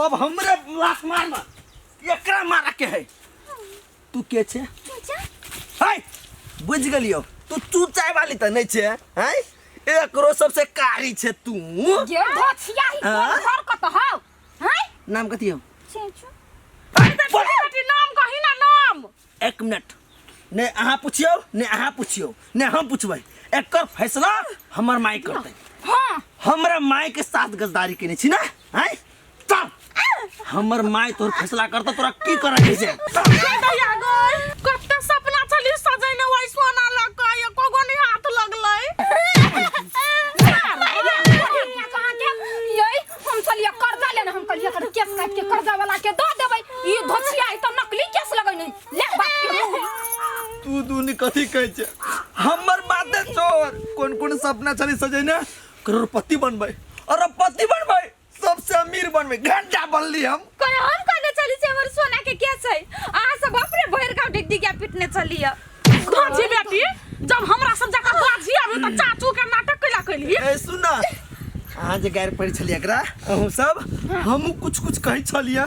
सब हमरे लात मारना एकरा मारा के है। तू के छे? हाय बुझ गेलियो तू चूचाई वाली त नहीं छे हैं एकरो सबसे कारी छे तू। ये धोछिया ही घर कत हो हैं? नाम कथि हो? चेचू। बेटी नाम कही ना नाम। एक मिनट ने अहाँ पूछियो ने अहाँ पूछियो ने हम पूछबै एकर फैसला हमर माई करतै। हां हमरा माई के साथ गद्दारी केने छी ना हैं चल हमर माई तोर फैसला करता तोरा की करे छै। दैया गई कत्ते सपना चली सजैने वही सोना लग के एको नहीं हाथ लगलै। यही हम चलिए कर्जा लेना हम कहलिए कर केस काट के कर्जा वाला के दे देबै ई धोछिया है त नकली केस लगैने ले बात के तू दूनी कथी कहै छै हमर बाते छोड़ कोन कोन सपना चली सजैने करोड़पति बनबै अरबपति बनबै सबसे अमीर बनबै घंटा बनली हम कहने चली से हमर सोना के केस है आ सब अपने भैर का डिग डिग पिटने चलिए। धोछी बेटी जब हमरा सब जका बाजी आबे त चाचू के नाटक कैला कैली। ए सुन ना अहाँ जे गायर पढ़ी छलिए एकरा अहू सब हमहू कुछ कुछ कहै छलिए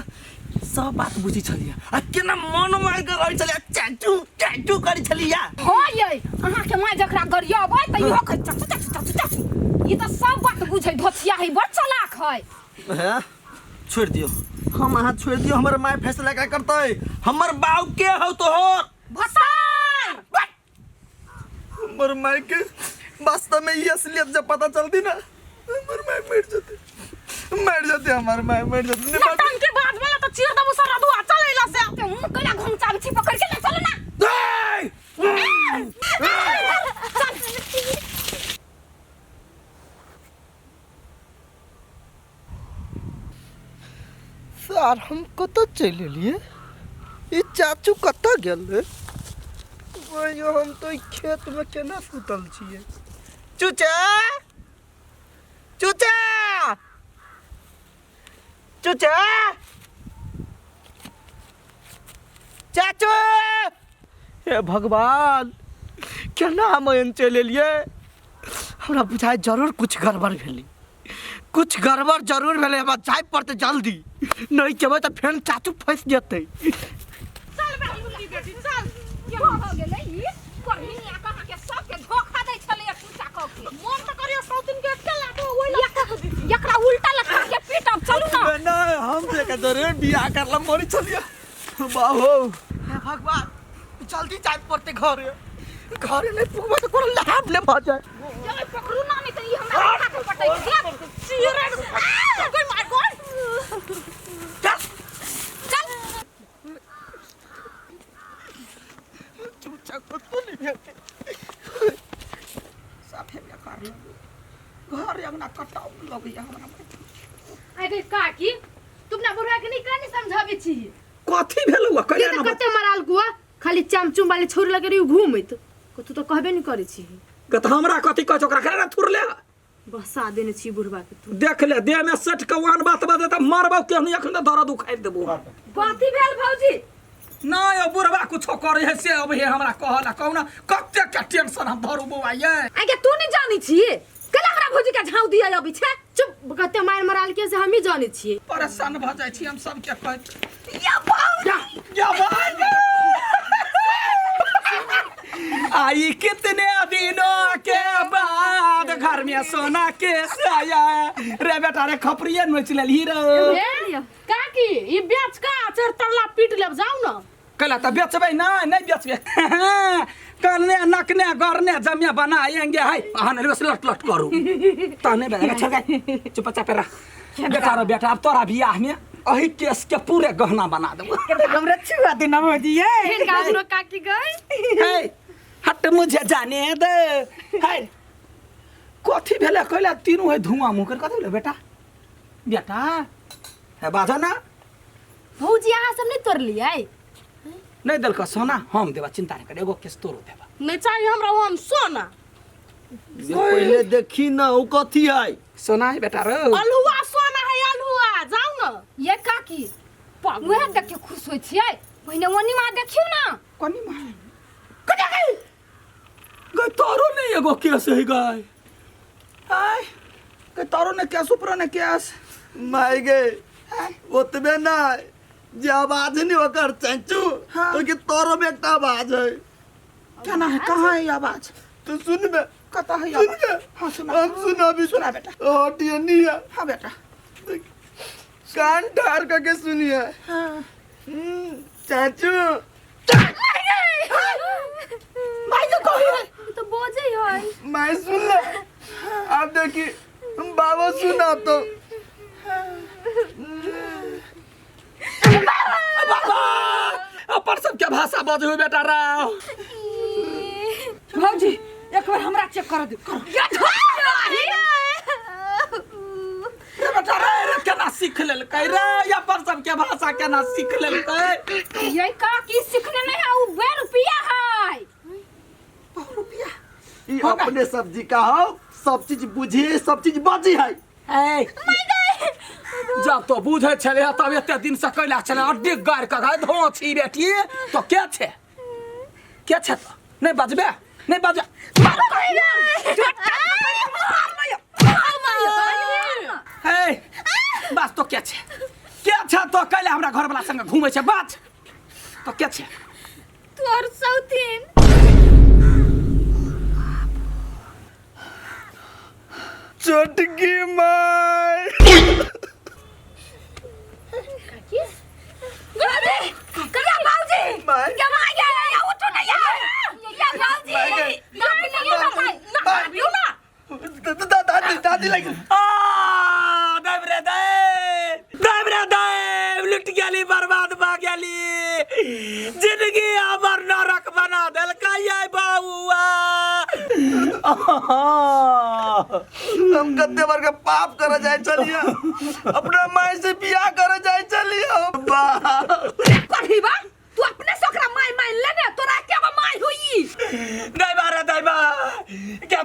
सब बात बुझी छलिए आ केना मन मार के रहै छलिए चाचू चाचू करै छलिए। हो ये अहाँ के माय जकरा गरियाबै त इहो कह चाचू चाचू चाचू चाचू ई त सब बात बुझै धोछिया है बड़ चालाक है। हैं छोड़ दियो हम अहाँ छोड़ दियो हमर माय फैसला का करतै हमर बाऊ के हो तोहर भसार हमर माय के वास्तव में ये असलियत जब पता चलती ना हमर माय मर जाते हमर माय मर जाते लटन के बाद वाला तो चीर दबो सारा दुआ चलेला से ते मुंह कला घुंचा बिछी पकड़ के ले चल ना। सर हम कत चल लिए ई चाचू कत गेल रे ओयो हम तो खेत में केना सुतल छिए। चूचा चूचा चूचा चाचू हे भगवान केना हम एन चल एलिए हमरा बुझाय जरूर कुछ गड़बड़ भेलै कुछ गड़बड़ जरूर भेलै हमरा जाय पड़तै जल्दी नहीं केबै त फेर चाचू फंस जेतै। चल बेटी बेटी चल क्या हो गेलै ई कहिनिया कहा के सब के धोखा दै छले पूछा क के मन त करियो सौतिन के अकेला तो ओइला एकरा उल्टा लटका के पीटब चलू ना। ना हम से के दरे बियाह करला मरी छलिए बाबू हे भगवान जल्दी जाय पड़तै घरे घरे नहीं पुगबै त कोनो लाभ ले भ जाय। ये पकड़ू ना नहीं त ई हमरा हाथ में पटै छै चीरे कोई मार कोई चल चल चूचा को तो नहीं भेटे साफे में कर घर अंगना कटाउ लगै हमरा। अरे काकी तुम ना बुढ़ा के नहीं कानी समझावे छी कथी भेलौ कहिया ये न तो कते मराल गुआ खाली चामचुम वाले छोर लगे रही घूमत को तू तो कहबे नहीं करे छी कत हमरा कथी कह ओकरा करे थुरले बसा देने छी बुढ़वा के तू देख ले देह में सट के वान बात बजे त मारबौ केहनी एखन दर्द उखाड़ देबो। कथी भेल भौजी नहीं अब बुढ़वा कुछो करे है से अब हे हमरा कहला कहना कते के टेंशन हम धरू बौआ ये आगे तू नहीं जानी छी कला हमरा भौजी के झाऊ दिया अभी छे चुप कते मार मराल के से हम ही जाने छी परेशान भ जाय छी हम सब के कह या बाऊ या भाई आई कितने दिनों के बाद घर में सोना के आया रे बेटा रे खपरियन में चल हीरो काकी ई बेच का चर तरला पीट लेब जाऊ ना कला त बेचबै ना नहीं बेचबे करने नकने गरने जमिया बनाएंगे हाय हन बस लट लट करू तने बेटा छोड़ गए चुपचाप रह बेटा रे बेटा अब तोरा बियाह में अही केस के पूरे गहना बना देबो हमरा छुआ देना भौजी ये फिर गाजरो काकी गई हे हट मुझे जाने दे है कथी भेले कहले तीनों है धुआं मुकर कथी भेले बेटा बेटा है बाजा ना भौजी यहाँ सब नहीं तोड़ लिया नहीं दल का सोना हम देबा चिंता नहीं कर एगो केस तोरो देबा नहीं चाहिए हमरा हम सोना पहले देखी ना ओ कथी है सोना है बेटा रे अलहुआ सोना है अलहुआ जाऊ ना ये काकी वह देख के खुश होई छियै पहिने वनी मां देखियो ना कोनी मार कजा गई गई तारो नहीं एगो केस है गई हाय के तारो ने केस ऊपर ने केस मार गए ओतबे ना जे आवाज नहीं ओकर चाचू तो कि तोरो में एक आवाज है। क्या ना है, कहाँ है ये आवाज? तो सुन बे, कहता है ये सुन आवाज। बे। हाँ सुना, हम सुना भी सुना बेटा। हटिए नहीं है। हाँ बेटा। कान ठार करके सुनिए। हाँ। चाचू भाई तो कही है। तो बोझे है। मैं सुन ले। आप देखिए बाबा सुना तो अपन सब क्या भाषा बज हुई बेटा राव। भौजी एक बार हमरा चेक कर दे। रे बेटा रे केना सीख लेल कै रे अपन सब के भाषा केना सीख लेल कै। ये का की सीखने नहीं है, वो 2 रुपया है। ये अपने सब्जी का हो, सब चीज बुझी सब चीज बाजी है। ए जब तो बुझे छले तब एते दिन से कैला छले अड्डी गार का गाय धो छी बेटी तो क्या छे क्या छे तो नहीं बजबे नहीं बज ए बस तो क्या छे तो कैला हमरा घर वाला संग घूमे छे बात तो क्या छे तोर सौतीन चटकी माय क्या बाबूजी? माय क्या माँ ये उठो ना यार। ये बाबूजी। दादी नहीं बताई। पियो ना। दादी लगी। देव लुट गेली बर्बाद भा गेली जिंदगी हमर नरक बना देलकै ये बउआ। हम कत्ते बार के पाप करे जाए चलिए अपना माय से बियाह करे जाए चलिए। कभी बा तू अपने सोकरा माय माय लेने तोरा क्या बा माय हुई। दैबा क्या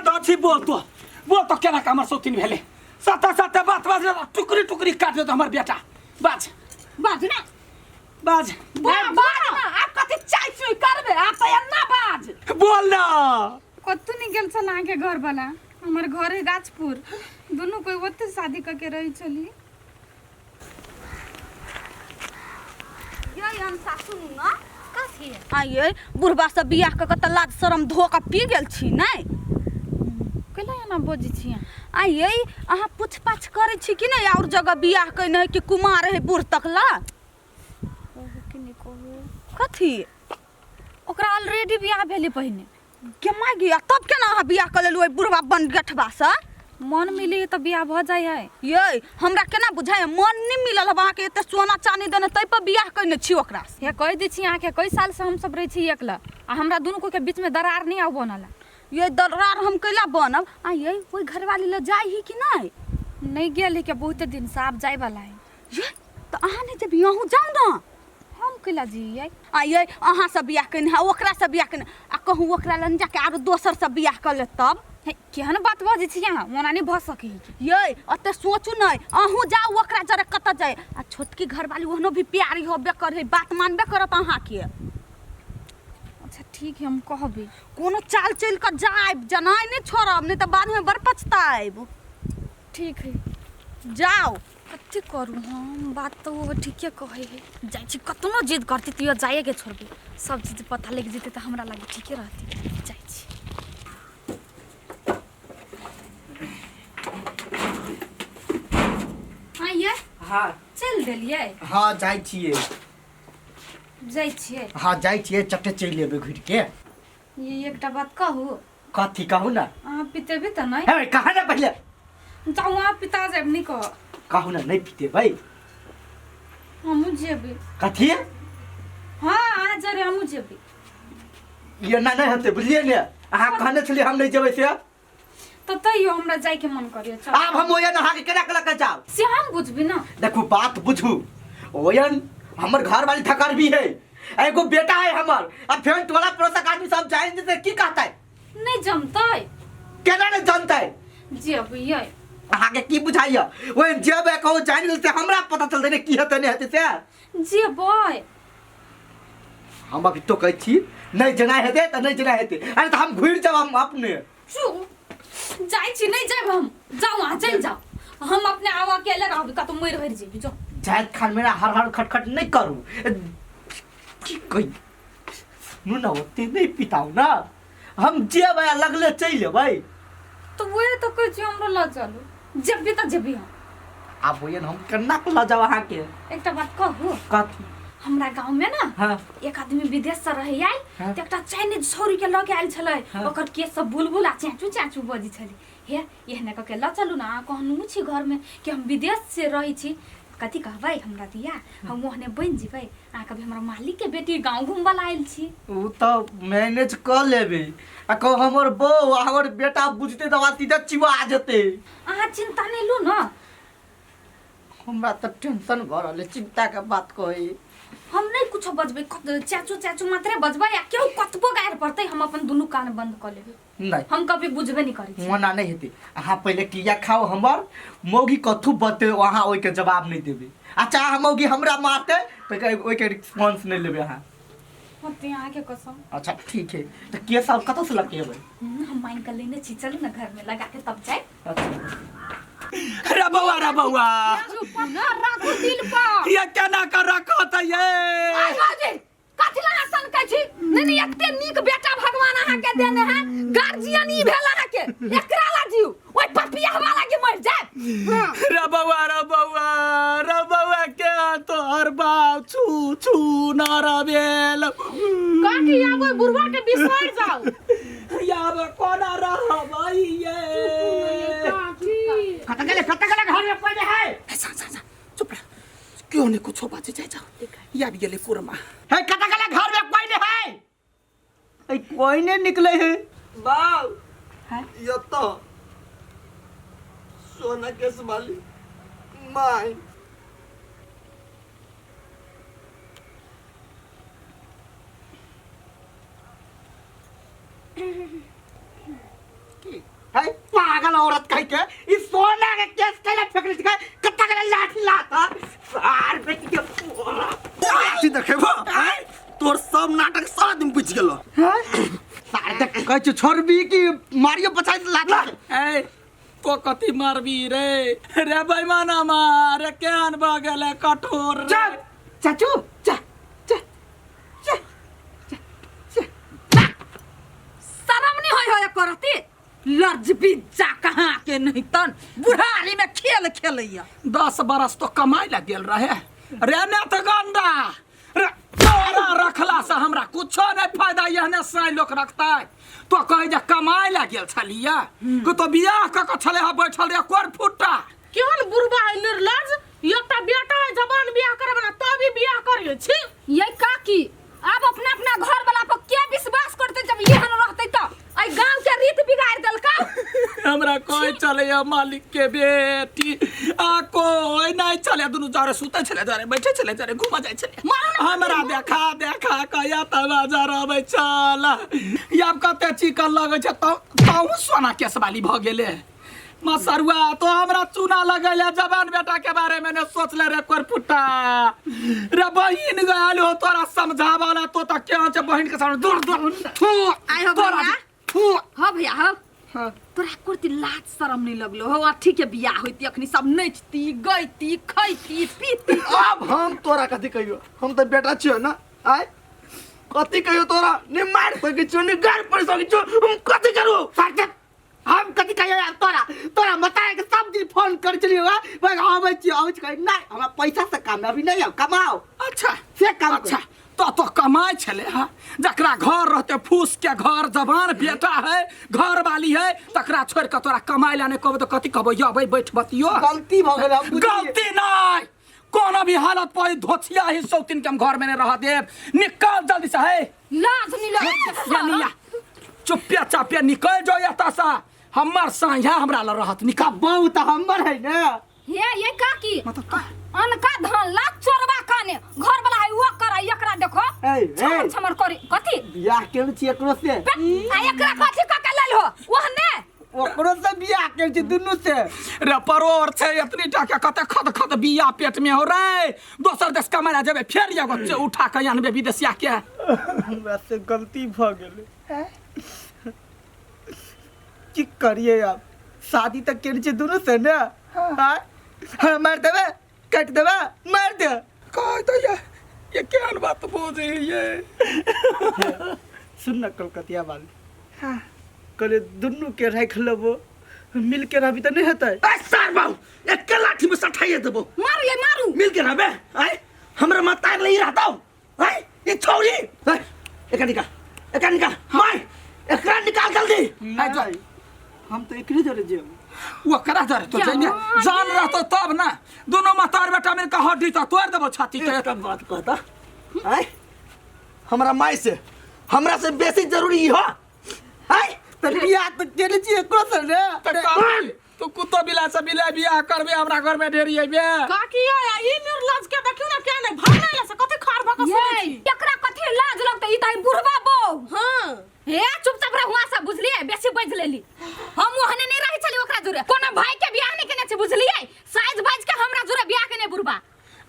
धोछी बोल तो केना का हमर सोतिन भेले सत्ता बात बाज टुकरी टुकरी काट दे तो हमर बेटा बाज बाज ना बाज बाज ना आप कथि चाय चुई करबे आप तो ना बाज बोल ना। कत्तू नहीं गेल छल अहाँ के घर वाला हमारे घर है गाजपुर दोनों कोई ओते शादी करके रही चली। ये हम सासु ना कथि आये बुढ़बा से बियाह क त लाज शरम धो क पी गेल छी नै कैला ना बोजी छी आये अहाँ पूछ पाछ करे छी कि नै और जगह बियाह कइने कि कुमार है बूढ़ तकला कि नहीं कहू कथि ओकरा ऑलरेडी बियाह भेले पहिने के माय गया तब केना अहाँ बियाह क लेलु बुढ़बा बन गठबा से मन मिले तो बियाह भ जाय है। ये हमरा केना बुझाय मन नहीं मिलल अब अहाँ के एते सोना चांदी देने तै पर बियाह कइने छी ओकरा से हे कह दै छी अहाँ के कई साल से हम सब रही छी एकला आ हमरा दोनों को के बीच में दरार नहीं आव बनला। ये दरार हम कैला बनब आ ये ओई घरवाली ल जाई ही कि नहीं नहीं गेल है के बहुत दिन से आप जाय वाला है। ये तो अहाँ नहीं जब यहूं जाऊ ना हम कैला जी आ ये अहाँ से बियाह कइने है ओकरा से बियाह कइने आ कहूं ओकरा लन जाके आरो दोसर से बियाह कर ले तब केहन बात बजे छी यहाँ मोना नहीं भ सके ये अते सोचू नहीं अहूं जाऊ ओकरा जरे कत जाए आ छोटकी घरवाली ओहनो भी प्यारी होबे करे बात मानबे करत अहाँ के। अच्छा ठीक है हम कहबे कोनो चाल चल कर जाइब जनाई नहीं छोड़ब नहीं तो बाद में बड़ पछताइब। ठीक है जाओ कथी करू हम बात तो वो ठीके कहे है जाय छी कतनो जिद करती तो जाए के छोड़बे सब चीज पता लग जेते तो हमरा लागे ठीके रहती जाय छी। हाँ ये हाँ चल देलिए हाँ जाय छिए जाय छिए हाँ जाय छिए चट्टे चल लेबे घुर के। ये एकटा बात कहू कथी कहू ना अहाँ पीते भी तो नहीं हे कहा ना पहले जाऊ वहाँ पिता जब नहीं कह कहू ना नहीं पीते भाई हम जेबे कथी हाँ आ जरे हम जेबे ये ना नहीं होते बुझलिए ने अहाँ कहने छलिए हम नहीं जेबै से तो तैयो हमरा जाय के मन करियो चल आब हम ओयन अहाँ के केना कला के जाओ से हम बुझबी ना देखो बात बुझू ओयन हमर घर वाली ठकर भी है एगो बेटा है हमर अब फेन टोला पड़ोसा आदमी सब जाए जैसे की कहता है नहीं जमतै केना नहीं जानता है जेबे ये अहाँ के की बुझाइया ओए जेबे कहू जान गेल से हमरा पता चल देने की हेतै नहीं हेतै से जेबे हम अभी तो कहै छी नहीं जना हेतै त नहीं जना हेतै अरे त हम घुर जाब हम अपने चुप जाय छी नहीं जाब हम जाऊ वहाँ चल जाओ हम अपने आवा अकेले रहब का तो मर भर जेबी जो जायद खान मेरा हर हर खटखट नहीं करू की कही सुनू ना ओते नहीं पिताऊ ना हम जेब लगले चल भाई तो वो तो कुछ हमरो ल चलो जब भी तो जब भी हम आप बोलिए हम केना ला जाओ अहाँ के एकटा बात कहू कथी हमरा गांव में ना हाँ एक आदमी विदेश से रहे आइल हाँ। त एकटा चाइनीज छौरी के लगे आइल छलै हाँ। ओकर केस सब बुलबुल आ चाचू चाचू बजी छलै हे एहने क के ल चलू ना कहनु छी घर में कि हम विदेश से रही छी कथी कहबै हमरा दिया हम ओहने बन जेबै आ कभी हमरा मालिक के बेटी गांव घुमबल आइल छी उ तो मैनेज कर लेबे आ कहो हमर बहू हमर बेटा बुझते तो सीधा चिवा जेते अहाँ चिंता नहीं लो ना हमरा तो टेंशन भर रहले चिंता के बात कही हम नहीं कुछ बजबै चाचू चाचू मात्रे बजबै या केहू कतबो गायर पड़तै हम अपन दुनू कान बंद कर लेबै नहीं हम कभी बुझबे नहीं करै छी मना नहीं हेते अहाँ पहले किया खाओ हमर मौगी कथु बते वहाँ ओइ के जवाब नहीं देबे अच्छा हम मौगी हमरा मारते तो ओइ के रिस्पांस नहीं लेबे अहाँ होते यहाँ के कसम अच्छा ठीक है तो के साल कत से लगे हम माइन कर लेने छी चलू ना घर में लगा के तब जाए रे बउआ ना राखू दिल पर ये केना कर रखो त ये आई बाजी कथि ला सन कहै छी नहीं एते नीक बेटा भगवान अहाँ के देने हैं गार्जियन ई भेल अहाँ के एकरा ला जीव ओइ पपिया वाला के मर जाए रे बउआ के तो हर बाप छू छू न रबेल काकी आबो बुढ़वा के बिसर जाओ याब कोना रहबै ये काकी कत गले घर में पड़े है चुप रह क्यों नहीं कुछ बात जाए जाओ याद गेले कुरमा है कत गले घर में पड़े है ए कोई नहीं निकले है बाव हैं? ये तो सोना के संभाली माय है पागल औरत कह के इस सोना के केस कैले फेंकले दिखा कत गले लाठी लाता सार बेटी के देखेबो तोर सब नाटक सारा दिन बुझ गेलो सार तक कह छ छोड़बी कि मारियो बचाई लाठी ए तो कति मारबी रे बेईमाना मार केहन भ गेले कठोर रे। चल चाचू चा शर्म नहीं होय होय करती लर्ज बिज्जा कहाँ के नहीं तन बुढ़ारी में खेल खेलैया 10 बरस तो कमाई लग गेल रहे रे ने तो गंदा रे तोरा रखला से हमरा कुछो नहीं फायदा यहने साई लोग रखता तो कहे जे कमाई लग गेल छलिया को तो बियाह क के छले हा बैठल रे कोर फुट्टा केहन बुढ़वा है निर्लज एकटा बेटा है जवान बियाह करब ना तो भी बियाह करियो छी ये काकी अब अपना अपना घर वाला पर क्या विश्वास करते जब यहन रहते तो आई गांव के रीत बिगाड़ देलका हमरा कोई चले या मालिक के बेटी आ कोई नहीं चले दुनु जारे सुते चले जारे बैठे चले जारे घुमा जाए चले हमरा देखा कया तवा जरबै चल याब कते चिकन लगे छ त सोना केस वाली भ गेले मसरुआ तो हमरा चूना लगैले जवान बेटा के बारे में ने सोचले रे कोर पुट्टा रे बहिन गयाल हो तोरा समझावाला तो त के छ बहिन के सामने दूर दूर आई हो भैया हो भैया हो तोरा कुर्ती लाज शरम नहीं लगलो हो ठीक है बियाह होती अखनी सब नचती गईती खईती पीती अब हम तोरा कथी कहियो हम तो बेटा छियो ना आय कथी कहियो तोरा ने मार सके छो ने गार पड़ सके छो हम कथी करू साथ हम कथी कहियो यार तोरा बताए के सब दिन फोन कर चलियो भाई आबै छी कह नहीं हमरा पैसा से कामयाबी नहीं है कमाओ अच्छा से काम अच्छा तो कमाई छले हा जकरा घर रहते फूस के घर जवान बेटा है घर वाली है तकरा छोड़ के तोरा कमाई लाने कहबो तो कथी कहबो यबै बैठ बतियो गलती भ गेल हम गलती नहीं कोनो भी हालत पर धोछिया ही सौतीन के हम घर में नहीं रह देब निकल जल्दी से है लाज नहीं लगे यानिया चुपिया चापिया निकल जो एता सा हमर साँझा हमरा ल रहत निकल बहु त हमर है ना ये काकी मतलब का अनका धन लाख चोरबा काने घर वाला है वो करा एकरा देखो छमर छमर करी कथी बियाह केन छी एकरो से आ एकरा कथी का के लेल हो ओहने ओकरो से बियाह केन छी दुनु से रे परोर छै इतनी टाका कते खद खद बिया पेट में हो रे दोसर देश कमाला जेबे फेर एगो उठा के आनबे विदेशिया के हमरा से गलती भ गेलै की करिए आप शादी तक केन छी दुनु से ना हाँ हाँ मार देवे काट देवे मार दे कह तो ये क्या बात बोझ ये सुन ना कलकतिया वाली हाँ करे दुनू के राख लेबो मिल के रहबी तो नहीं हेतै सार बाबू एक लाठी में सठाइए देबो मारू ये मारू मिल के रहबे आय हमरा मत तार नहीं रहता आय ये छोरी एका निकाल माय एकरा निकाल जल्दी नहीं हम तो एकरी जरे जे वो करा जा तो जाने जान रहा तो तब ना दोनों मतार बेटा में का हड्डी तो तोड़ देबो छाती के एक बात कहता आय हमरा माय से हमरा से बेसी जरूरी हो आय तो बियाह तो केले छी एकरो से रे तो कुत्तो बिला से बिला बियाह करबे हमरा घर में ढेरी आइबे का किया ई निर्लज के देखियो ना क्या नहीं भाग नहीं से कथि खार भक ये सुनै छी एकरा कथि लाज लगतै ई त बुढ़वा बो हां हे चुपचाप रह हुआ सब बुझलिए बेसी बज लेली हम ओहने नहीं रही चली ओकरा जुरे कोनो भाई के बियाह नहीं केने छी बुझलिए साइज बाज के हमरा जुरे बियाह केने बुढ़वा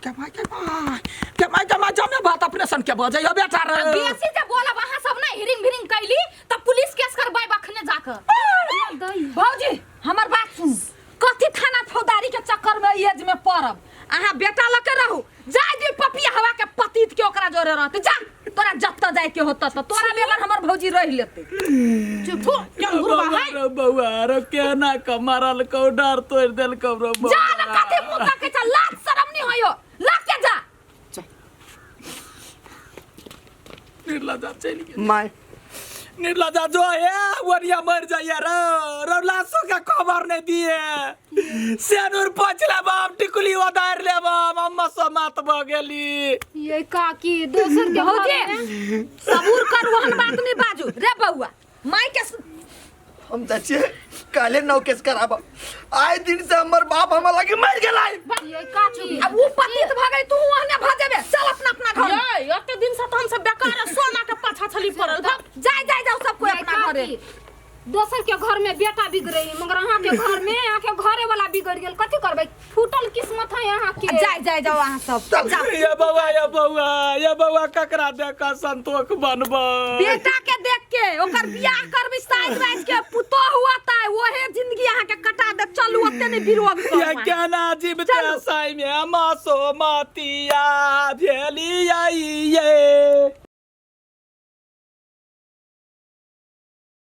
क्या भाई जमे बात अपने सन के बजे हो बेटा रे बेसी जे बोला वहां सब ना हिरिंग भिरिंग कैली त पुलिस केस करबाई बखने जाकर भौजी हमर बात सुन कथि थाना फौदारी के चक्कर में एज में पड़ब अहाँ बेटा लके रहू जाय दी पपिया हवा के पतित के ओकरा जोरे रहते जा तोरा जत्ता जाय के होता त तोरा बेगर हमर भौजी रह लेते चुप क्या गुरबा है रे बउआ रे केना क मारल को डर तोड़ देल को रे जा न कथि मुद्दा के चल लाज शरम नहीं होयो ला के जा निर्लजा चली गई माय निर्लजा जो है वरिया मर जाइए रो लाशों का खबर नहीं दिए सेनुर पचले बाप टिकुली उधार ले बाप अम्मा समात भ गेली ये काकी दोसर के भौजी सबूर कर वहन बात नहीं बाजू रे बउआ माई के हम चाचे काले नौ केस कराबो आए दिन से हमर बाप हमरा लगे मर गेलै ये काकी अब वो पतित भ गई तू वहने भजेबे चल अपना अपना घर ये एते दिन से तो हम सब बेकार सोना के पाछा छली पड़ल था जाय जाय जाओ सब कोई अपना घरे दोसर के घर में बेटा बिगड़े मगर अहाँ के घर में अहाँ के घरे वाला बिगड़ गेल कथि करबै फूटल किस्मत है अहाँ के जाय जाय जाओ अहाँ सब जाओ ये बउआ ककरा देख संतोष बनबा बेटा के देख के ओकर बियाह करबै साइज बाइज के पुतो हुआ ता ओहे जिंदगी अहाँ के कटा दे चलू ओते ने बिरोग ये केना जीवते साई में मासो मातिया भेली आई ये